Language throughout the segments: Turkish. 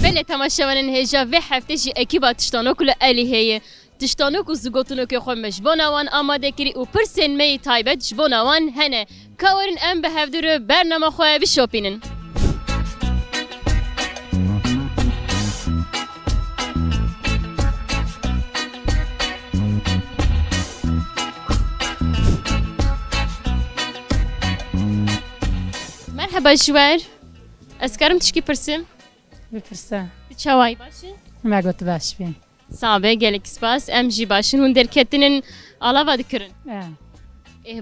بله تماشاوانین هجا و هفته جی اکیبا تشتانوک ل الی هی تشتانوک و زگوتونوک خو مجبونوان آماده کری و پرسین می تایبت جبونوان هنه کاورین ام به هفدور برنامه خواه بشوپینن مرحبا جوار اسکارم تشکی پرسیم بپرسه چاوای باشه ما گوت باش بین صعبه گلک سپاس ام جی باشن هون درکتنن علاوه دکرن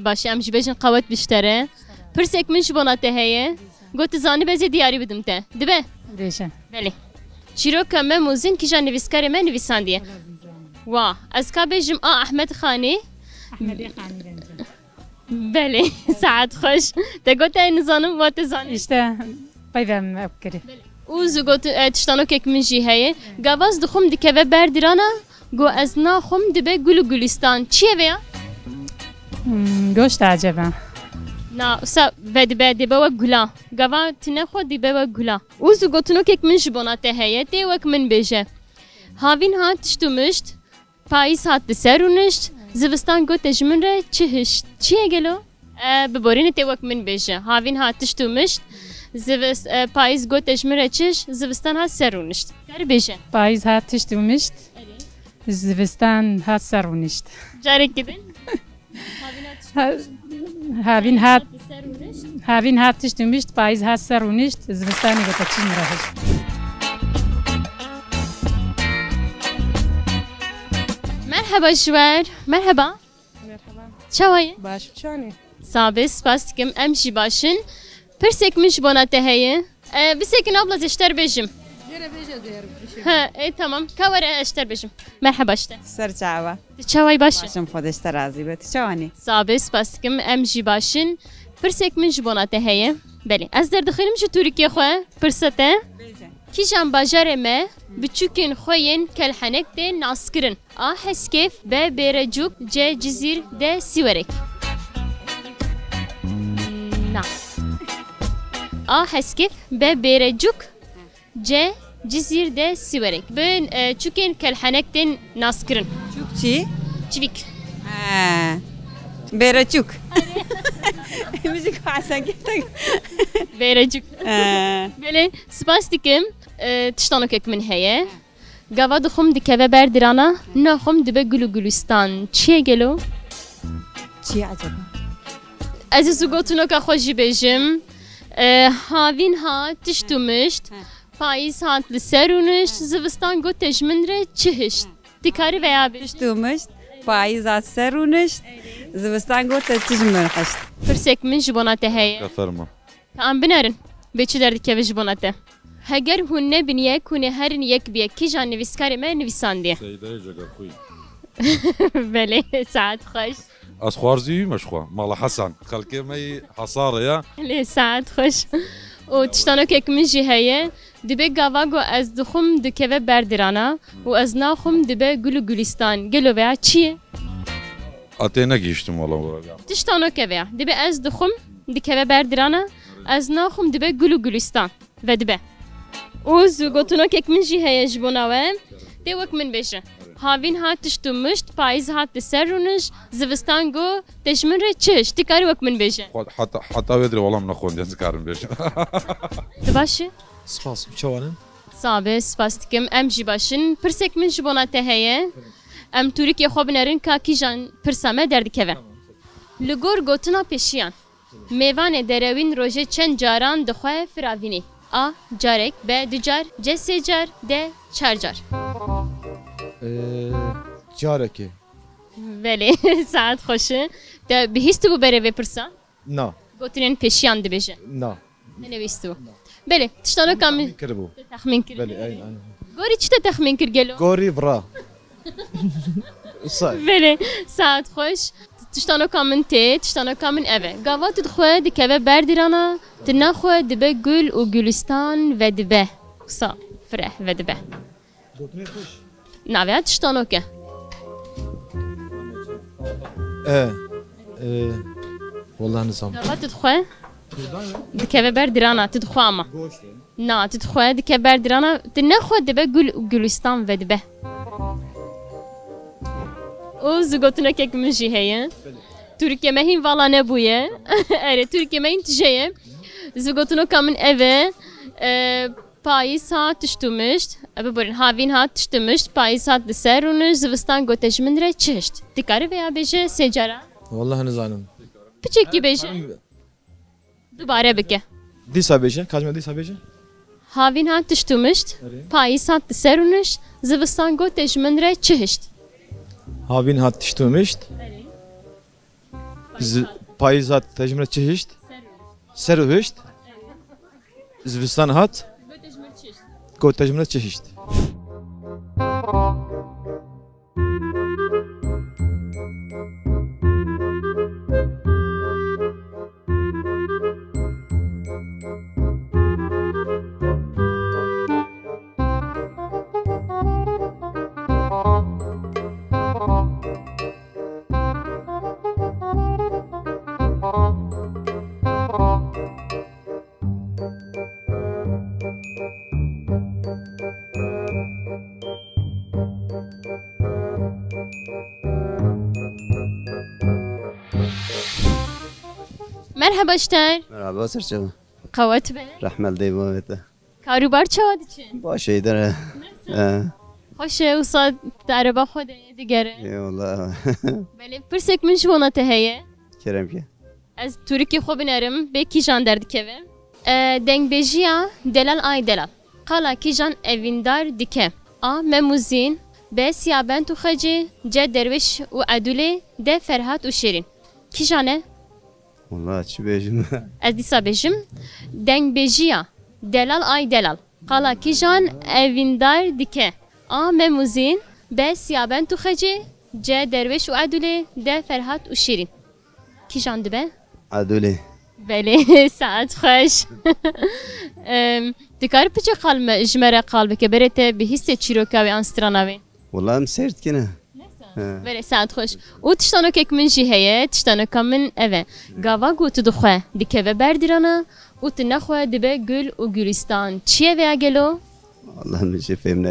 باشه ام جی بجن قوت بشتره پرسک من شبوناته هیه گوت زانی بزی دیاری بدم ته دبه ریشه بله چیرو کمه موزین کی جان نویسکاری من نویساندیه وا از کا بجم احمد خانی احمدی خانی بنزن بله ساعت خوش تگوت نزانم و تزانی işte bayram abkari او زگوت تشتانو کک من جی هیه گواز دخم دکه و بردرانا گو از ناخم دبه گلو گلستان چیه ویا گوشت عجبه نا سا ودبه دبه و گلا گوا تنه خود دبه و گلا او زگوتنو کک من جبوناته هیه تی وک من بیجه هاوین هات تشتومشت پاییز هات دسرونشت زوستان گو تجمن ره چهشت چیه گلو ببورین تی وک من بیجه هاوین هات تشتومشت زوست پاییز گو تجمن ره چش زوستان هات سرونشت کار بیجه payız hat tiştimişt zivistan hat sarunişt جارك كده havin hat tiştimişt payız hat sarunişt zivistan gota çin rahis مرحبا جوار مرحبا مرحبا چاوي باش شلوني؟ صابس باستكم امشي باشن برسك مش بوناته هي بسك نابلة اشتر بجم جرى بيجا دير ها اي تمام كور اشتر بجم مرحبا اشتر سرچاوه چاوي باش باشم خودش ترازی بهت چوانی صابس باستكم امشي باشن برسك مش بوناته هي بله از در دخيلم شو تركيا خو برسته کی جان باجر ما بچوکن خوین کل حنک ده ناسکرن هسکف به بیرجوک جه جزیر ده سیورک نه هسکف به بیرجوک جه جزیر ده سیورک بن چوکن کل حنک ده ناسکرن چوک چی؟ چویک بیرچوک میشه که حسن گفتم بیرجوک بله سپاس دیکم تشتانو کک من هیه گاوا دخم دکه بردرانا نخم دبه گلو گلستان چیه گلو؟ چی عجبه؟ از زوگوتونو که خوشی بجم هاوین ها تشتومشت پاییز هات لسرونشت زوستان گو تجمن ره چهشت دکاری ویا بجم تشتومشت پاییز از سرونشت زوستان گفت تجمن خشت پرسک من جبوناته هیه فرما تام بنارن بیچی در دکه جبوناته هگر هونه بنیه کنه هرن یک بیه کی جان نویسکاری من نویساندیه سيدة جاكوي بله ساعت خوش أسخوارزي مشخوا مالا حسن خلكي مي حصارة يا لی ساعت خوش و تشتانو که کمجی هیه دبه گاواگو از دخم دکه بردرانا و از ناخم دبه گلو گلستان گلو ویا چیه؟ أتينا جيشتم والله ورا تشتانو که ویا دبه از دخم دکه بردرانا از ناخم دبه گلو گلستان و دبه او زوگوتونو که کمجی هیه جبوناوه دی وک من بیشه هاوین هات تشتومشت پاییز هات تسرونش زوستان گو تجمن ره چش تکاری وک من بیشه حتى يدري والله من أخوان ديان زكارم بيش دباشه؟ سپاس چوانن صعبه سپاس دکم ام جی باشن پرسک من جبوناته هیه ام توریک خواب نرین که کی جان پرسامه درد که لگور گوتنا پیشیان میوان دروین روژه چند جاران دخواه فراوینی جارک به دو جار جه سه جار ده چار جار جارکی بله ساعت خوشه ده بهیستو بو بره و پرسا نه گوتنین پیشیان ده بشه نه ننویستو بله تشتانو کامی کربو تخمین کرد بله این گوری چی تا تخمین کرد گلو؟ گوری برا صحیح بله ساعت خوش تشتانو کامن تی تشتانو کامن اوه گاوا تدخواه دکه بردرانا تناخواه دبه گل و گلستان و دبه سا فرح و دبه ناویا تشتانو که اه والله نظام گاوا تدخواه dikeve ber dirana tidxwe ama. Na tidxwe dike ber dirana dinexwe dibe gul û gülistan ve dibe. O zigotunekek min jî heye. Türkiye mehin vala nebûye. Ere Türkiye mehin tijeye. Zigotunoka min eve payîs hat tiştûmişt. Biborin havîn hat tiştûmişt. Payîs hat li ser rûniş. Zivistan gote ji min re çi hişt. Dikare veya bêje sê cara? والله نزانم Piçekî bêje. Dubare bike. دیسا بیجه کاجمه دیسا بیجه Havîn hat tiştûmişt. Payîs hat li ser rûniş. Zivistan gote ji min re çi hişt. هاوین هات تشتومشت پاییز هات تجمره چهشت سر هشت زوستان هات گو تجمره چهشت Merhaba işler. Merhaba Serçe. Kavat be. Rahmel deyim Mehmet'e. Karubar çavat için. Baş iyidir. Hoş usad araba xwe de digere. Eyvallah. Belê pirsek min ji wana te heye. Kerem ki. Ez Türkiye xwe binerim bê kîjan derdikeve. Dengbêjiya delal ay delal. Qala kîjan evîndar dike. A memuzîn B siyabent û xecê C derviş û edûlê D ferhat û şêrîn. Kîjan e? Vallahi çi bejim. Ez dîsa bêjim. Dengbêjiya delal ay delal. Qala kîjan evîndar dike. A memuzîn B siyabent û xecê C derviş û edûlê D ferhat û şêrîn. Kîjan dibe? Aduli. Belê saet xweş. Dikare piçe qalme ji me re qal bike berê te bi hîsê çîroka wê an strana wê. Vallahi em sert kine. Belê saet xweş. û tiştanokek min jî heye, tiştanoka min ev e. Gava got tu dixwe dikeve ber dîrana û tu nexwe dibe gul û gülistan. Çi ye veya gelo? Vallahi bir şey fehmine.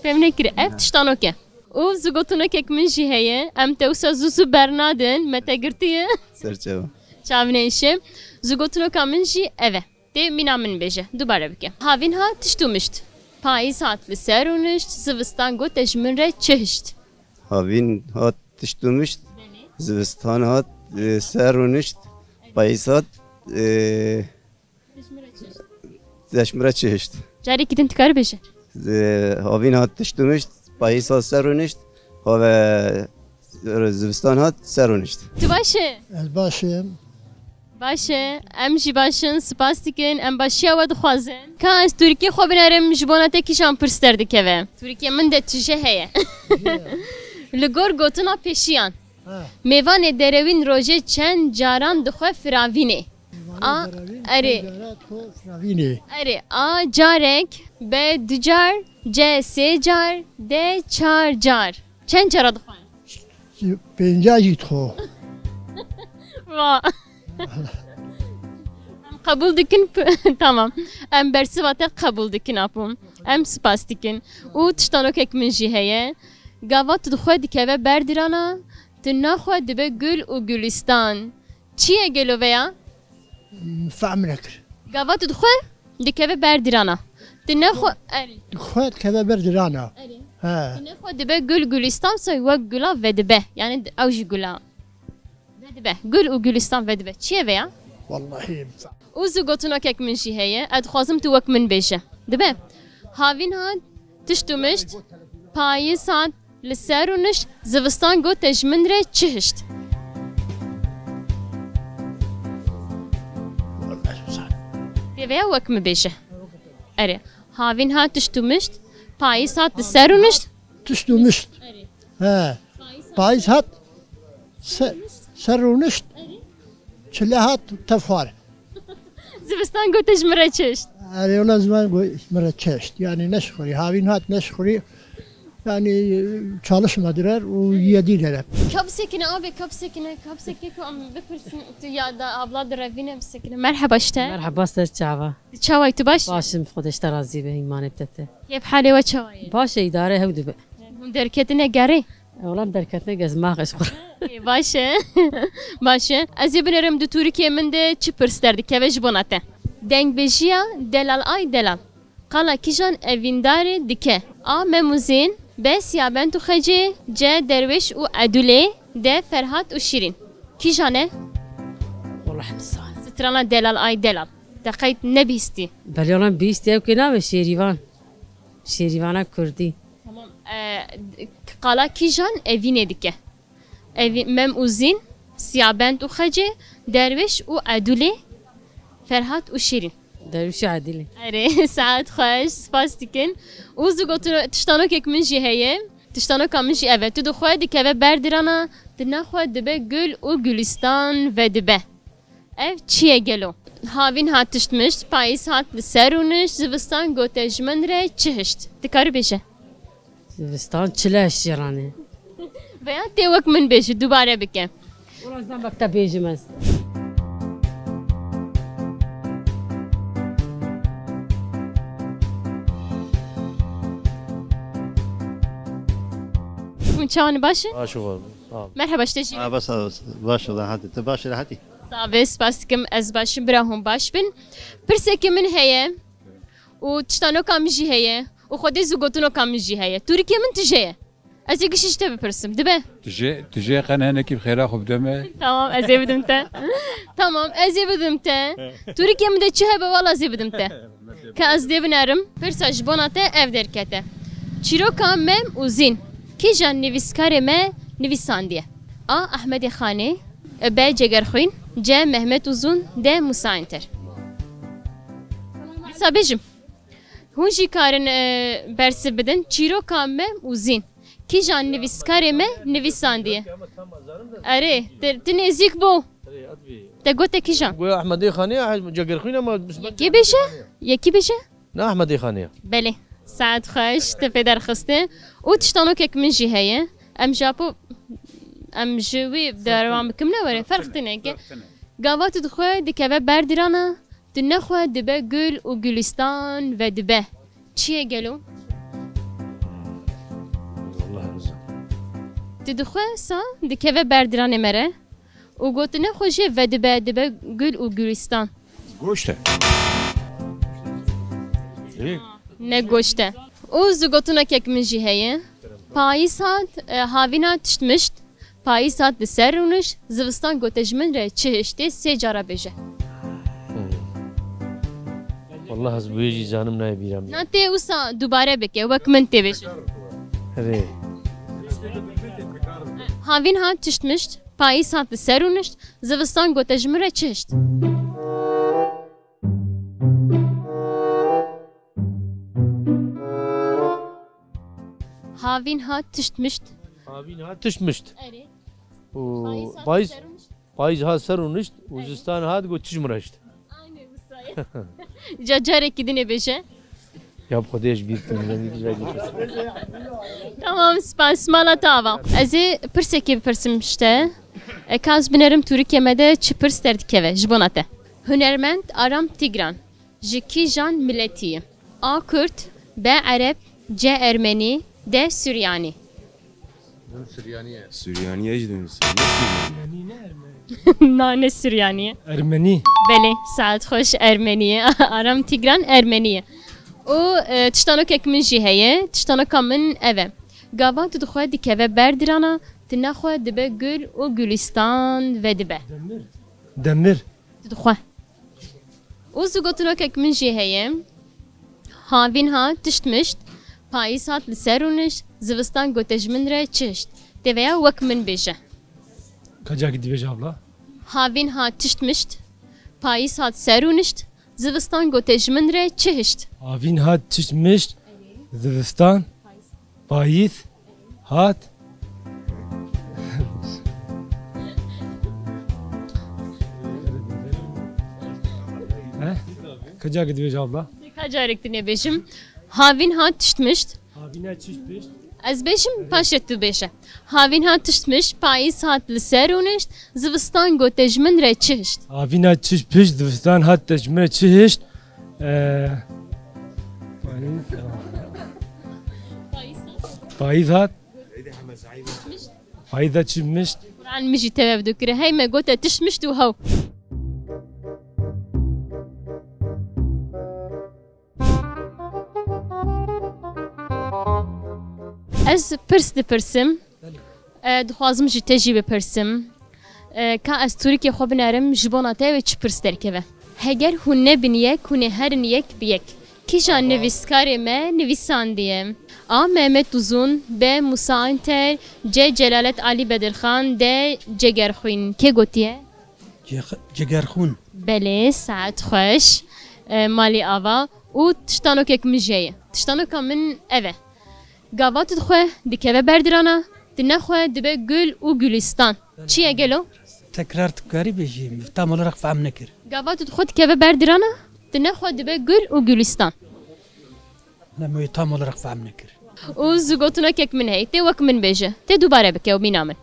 Fêm nekiriye ev tiştanok e. û zigotunekek min jî heye, em te wisa zû bernadin, me te girtiye. Serçe. Çavine işe. Zigotunoka min jî ev e. Tê mîna min bêje. Dubare bike. Havîn hat tiştûmişt. Payîs hat li ser rûnişt. Zivistan gote ji min re çi hişt. Havin hat tiştûmişt. Zivistan hat serûnişt. Payîs hat deşmire çihişt. Carekî din dikare bêje. Havin hat tiştûmişt. Payîs hat serûnişt. Ve Zivistan hat serûnişt. Tu baş e? Ez başım. Baş e. Em jî başin. Spas dikin. Em başiya we dixwazin. Ka ez Tirkiye xwe binerim ji bona te kîjan pirs derdikeve. Tirkiye min de tije heye. Li gor gotina pêşiyan. Mêvanê derewîn rojê çend caran dixwe firavînê. A erê. Erê A carek B du car C sê car D çar car. Çend cara dixwe? Penca xo. Va. Em kabul dikin tamam. Em bersiva te kabul dikin apum. Em spas dikin. û tiştanokek min jî heye. Gava tu dixwe dikeve ber dîrana tu naxwe dibe gul û gülistan. Çi ye gelo veya? Fehm nekir. Gava tu dixwe dikeve ber dîrana. Tu naxwe erê. Dixwe dikeve ber dirana. Erê. Tu naxwe dibe gul gülistan soy wek gula vedibe. Yani ew jî gula. Vedibe. Gul û gülistan vedibe. Çi ye veya? Vallahi. û zigotunokek min jî heye. Ez dixwazim tu wek min bêje. Dibe. Havîn hat tiştûmişt. Payîs hat li ser rûnişt. Zivistan gote ji min re çi hişt. Pê veya wek min bêje. Erê. Havîn hat tiştûmişt. Payîs hat li ser rûnişt. Tiştûmişt. He. Payîs hat serrûnişt. Çile hat tefxwar. Zivistan gote ji min re çi hişt. Erê ona ziman mire çeşt. Yani neşxurî. Havîn hat neşxurî. Yani çalışmadılar, o yediler. Kap sekine abi kap sekine am bepirsin ya da abla derevine sekine. Merhaba işte. مرحبا سر چاوا Çavay tu baş. باشم خودش ترازی به ایمان ابتته Kep hali ve çavay. باشه اداره هودو به Derketine gari. اولم درکتنه گز ماخش خور Başı. Başı. Ez binerim de Türkiye min de çıpırs derdi keveş bonate. Denk bejiya delal ay delal. Kala kijan evindari dike. A memuzin. Bes ya ben tu xeci. C derviş u adule. D Ferhat u Şirin. Kijane? والله حسان Strana delal ay delal. Takayt ne bisti. بلی الان 20 ev که نامه شیریوان شیریوانا کردی Tamam. Kala kijan evine dike. Evi memuzin. Siyabent u xeci. Derviş u adule. Ferhat u Şirin. دروش عادلی Ere saat xoş spas dikin. Uzu gotunu tiştanok min jî heye. Tiştanok min jî evet. Tu dixwe dikeve berdirana. Dinaxwe dibe gül û gülistan ve dibe. Ev çiye gelo. Havîn hat tiştmişt. Payîs hat li ser û niş. Zivistan gote ji min re çihişt. Dikarî bêje. زوستان چلاش جرانه Veya tê wek min bêje dubare bike. والله از من مکتب بیجم است Çawanî baş e? باشه قربون Merhaba işte jî. بس باشه راحتی تو باشه راحتی Savê spas dikim ez başim bira hûn baş bin. Pirsekê min heye û tiştanoka min jî heye û xwedê zûgotinoka min jî heye. Türkiye min tije ye. Ez ê gişî ji te bipirsim dibe? تجي قناه كيف خيرا خب دمه Tamam ez ê bidim te. Tamam ez ê bidim te. Türkiye min de çi hebe wala ez ê bidim te. Ke ez dê binerim pirsa ji bona te ev derkete. Çîroka mem û zîn. Kîjan nivîskarê me nivîsandiye. A. Ahmedê Xanê. B. Cegerxwîn. C. Mehmet Uzun. D. Musa Enter. Sabêjim. Hûn jî karin bersiv bidin. Çîroka me û zîn. Kîjan nivîskarê me nivîsandiye. Erê, tu nêzik bû. Te gote kîjan? احمدی خانی جگرخوینه ما Yekî bêje? Yekî bêje? نه احمدی خانی Belê. Saet xweş te pê derxiste. û tiştanokek min jî heye. Em japo em ji wî derwan bikim ne were ferq tune ke gava tu dixwe dikeve berdirana tu nexwe dibe gül û gülistan ve dibe. Çiye gelo? Tu dixwe sa dikeve berdiranê me re û gotine xwe jê ve dibe gül û gülistan. Goşte. Ne goşte. û zigotinekek min jî heye. Payîs hat havîn hat tiştmişt. Payîs hat li ser rûniş. Zivistan gote ji min re çihiştê sê cara bêje. والله از بیجی جانم نه بیرم Na tê wisa dubare bike wek min tê bêje. اره Havîn hat tiştmişt. Payîs hat li ser rûniş. Zivistan gote ji min re çihişt. Havîn hat tiştmişt. آبین ها تشمشت Erê. و پایز پایز ها سرونشت وزستان هات گو تشمرشت Cacarek gidine bêje. یا خودش بیرتم Tamam spas mala tava. Ez ê pirsekê bipirsim işte. Kaz binerim Türkiye me de çi pirs derdikeve ji bona te. Hunermend Aram Tigran. Ji kîjan milletî ye? A. Kürt. B. Arap. C. Ermeni. D. Süryani. Süryaniye gidiyoruz. Nane Süryaniye. ارمنی Bele saat hoş Ermeniye. Aram Tigran Ermeniye. O tiştanokek min jî heye. Tiştanoka min eve. Gava tu dixwe dikeve berdirana. Tu nexwe dibe gül û gülistan ve dibe. دمر Tu dixwe. O zigotinokek min jî heye. Havîn hat tiştmişt. Payîs hat li ser rûniş. Zivistan gote ji min re çihişt. Te veya wek min bêje. کجا کی دیوژ abla Havîn hat tiştmişt. Payîs hat ser rûnişt. Zivistan gote ji min re çihişt. آبین هات تشمشت زوستان پاییز هات کجا کی دیوژ abla Kacarek dine bêjim. Havîn hat tiştmişt. آبین ها تشمشت از بیشم پاشت تو بیشه هاوین هات تشتمش پاییز هات لسرونشت زوستان گو تجمن را چهشت هاوین هات تشتمش زوستان هات تجمن چهشت پاییز هات پاییز هات تشتمشت قرآن مجي تباب دكرة هاي ما قلت تشمشت وهو از پرس دپرسم دخوازم جي تجي بپرسم كا از توريكي خو بنارم جبوناته و چ پرس دركبه هگر هونه بنيك هونه هرن يك بيك كيشان نويسكاري ما نويسانديه A. Mehmet Uzun B. Musa Anter C. Celalet Ali Bedirxan D. Cegerxun Ke gotiye? Cegerxun Bele, saat xoş Mali ava U tiştanok ek mijeye Tiştanoka min eve Gava tudxwe dikeve berdirana Dinexwe dibe gül u gülistan Çiye gelo? Tekrar tıkkari bejiyim tam olarak fahm nekir Gava tudxwe dikeve berdirana Dinexwe dibe gül u gülistan Nemoy tam olarak fahm nekir و زوجتنا كيك من هي تي وك من بيجه تي دوباره بك وبينامن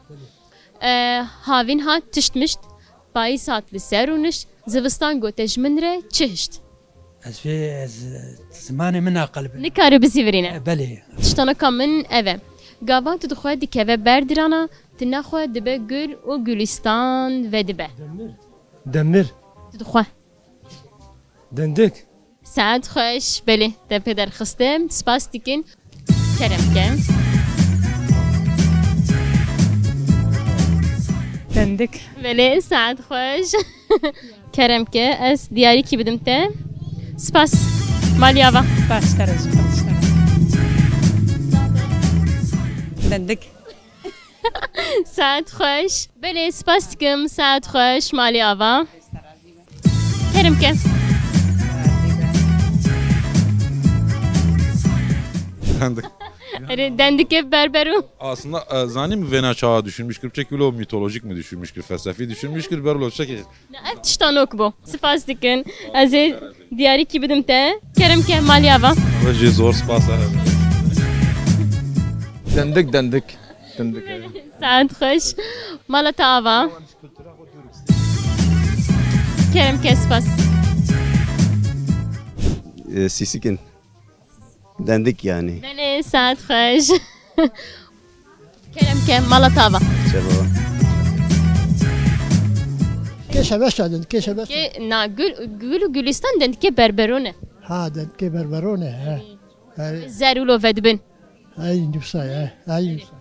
هاوين هات تشتمشت بايس هات لسارونش زفستان قو تجمنره تشهشت از في زماني منها قلب نكاري بسيفرينا بلي تشتنا كمن ايفا قابا تدخوا دي كيفا بردرانا تنخوا دبا قل و قلستان و دبا دمر تدخوا دندك سعد خوش بلي تا پدر خستم سپاس دیکن Keremke. دندك بله سعد خوش Keremke از دیاری کی بدم ته سپاس مالیاوا باش ترجم دندك سعد خوش بله سپاس کم سعد خوش مالیاوا Keremke Dendike berberu. Aslında zanim Vena çağı düşünmüştür. Çekilo mitolojik mi düşünmüştür, felsefi düşünmüştür. Berlo çekil. Ne tiştanok bu. Spas dikin. Az diyari ki bidim te. Keremke Maliava. Ve zor spas. Dendik. Dendik. Saat hoş. Malatava. Keremke spas. Sisikin. Dendik yani. Beni saat hoş. Keremke Malatava. Şeba. Keşebeş dedin, keşebeş. Na Gülistan dendike berberone. Ha dendike berberone. Zerulo vedbin. Ay nüfsa. Ay nüfsa.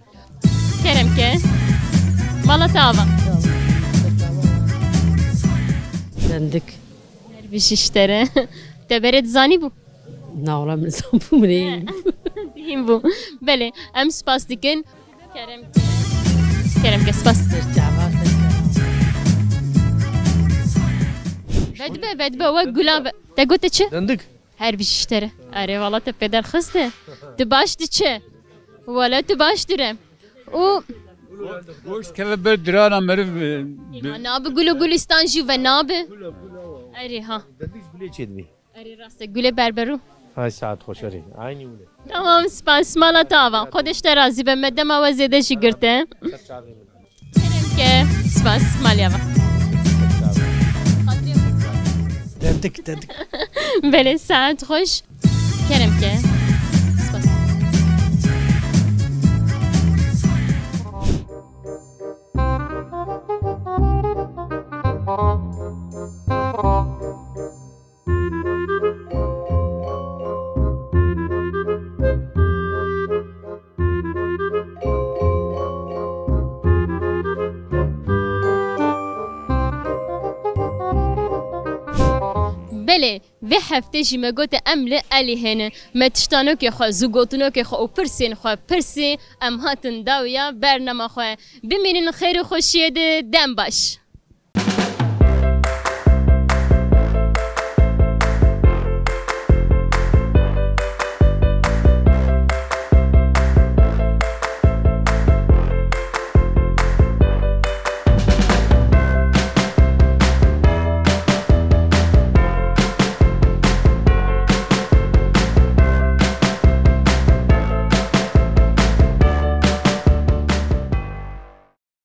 Keremke Malatava. Dendik. Derviş işleri. Teberet zani bu. ناولا من زنبو منين دیم بو بله ام سپاس دیکن Keremke سپاس بدبه و گلاب تا گوته چه؟ دندك هر بیش اشتره اره والا تا پدر خسته تو باش دی چه؟ والا تو باش دیره او گوشت که بردرانا مرف نابه گلو گلستان جی و نابه اره ها دندك بلي تشدني اره راسته گله بربرو هاي ساعات خوشري عيني ولا تمام سپاس مالا تاوا خودش ترازی به مدام و زیده شی گرته Keremke سپاس مالیاوا Dendik بله ساعت خوش Keremke سپاس بله و هفته جی مگوت امل علی هن متشتانو که خو زوگوتنو که خو پرسین خو پرسی ام هاتن داویا برنامه خو بمینین خیر و خوشیه دم باش